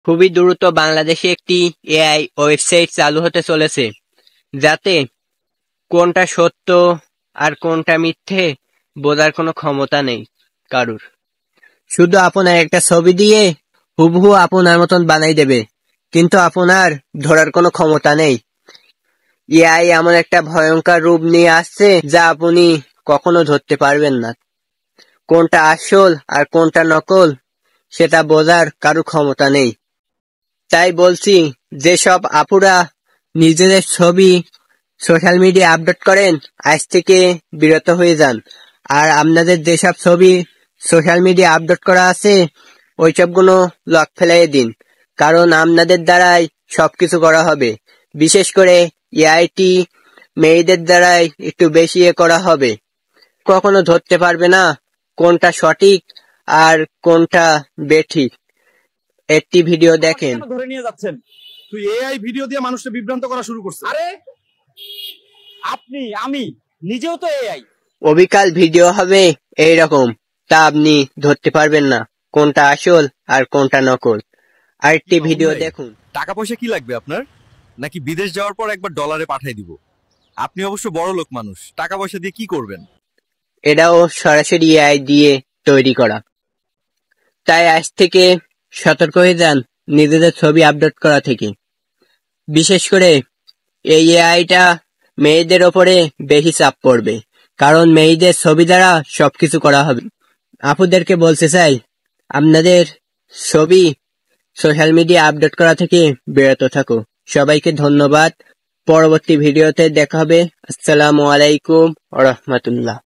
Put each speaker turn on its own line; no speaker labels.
খুবই দ্রুত বাংলাদেশে একটি এআই ওয়েবসাইট চালু হতে চলেছে, যাতে কোনটা সত্য আর কোনটা মিথ্যে বোঝার কোনো ক্ষমতা নেই কারুর। শুধু আপনার একটা ছবি দিয়ে হুবহু আপনার মতন বানাই দেবে, কিন্তু আপনার ধরার কোনো ক্ষমতা নেই। এআই এমন একটা ভয়ঙ্কর রূপ নিয়ে আসছে যা আপনি কখনো ধরতে পারবেন না। কোনটা আসল আর কোনটা নকল সেটা বোঝার কারো ক্ষমতা নেই। তাই বলছি, যেসব আপুরা নিজেদের ছবি সোশ্যাল মিডিয়া আপলোড করেন, আজ থেকে বিরত হয়ে যান। আর আপনাদের যেসব ছবি সোশ্যাল মিডিয়া আপলোড করা আছে ওই সবগুলো লক ফেলাই দিন, কারণ আপনাদের দ্বারাই সবকিছু করা হবে। বিশেষ করে এআইটি মেয়েদের দ্বারাই একটু বেশি করা হবে। কখনো ধরতে পারবে না কোনটা সঠিক আর কোনটা বেঠিক। একটি ভিডিও দেখেন।
ধরে নিয়ে যাচ্ছেন, তুই এআই ভিডিও দিয়ে মানুষকে বিভ্রান্ত করা শুরু করছিস। আরে আমি নিজেও তো এআই।
অবিকাল ভিডিও হবে এইরকম, তা আপনি ধরতে পারবেন না কোনটা আসল আর কোনটা নকল। আরেকটি ভিডিও দেখুন।
টাকা পয়সা কি লাগবে আপনার? নাকি বিদেশ যাওয়ার পর একবার ডলারে পাঠিয়ে দিব? আপনি অবশ্য বড় লোক মানুষ, টাকা পয়সা দিয়ে কি করবেন?
এটাও সরাসরি এআই দিয়ে তৈরি করা। তাই আজ থেকে সতর্ক হয়ে যান নিজেদের ছবি আপলোড করা থেকে। বিশেষ করে এই এআইটা মেয়েদের ওপরে বেশি চাপ পড়বে, কারণ মেয়েদের ছবি দ্বারা সবকিছু করা হবে। আপুদেরকে বলতে চাই, আপনাদের ছবি সোশ্যাল মিডিয়া আপলোড করা থেকে বিরত থাকো। সবাইকে ধন্যবাদ। পরবর্তী ভিডিওতে দেখা হবে। আসসালামু আলাইকুম ওয়া রাহমাতুল্লাহ।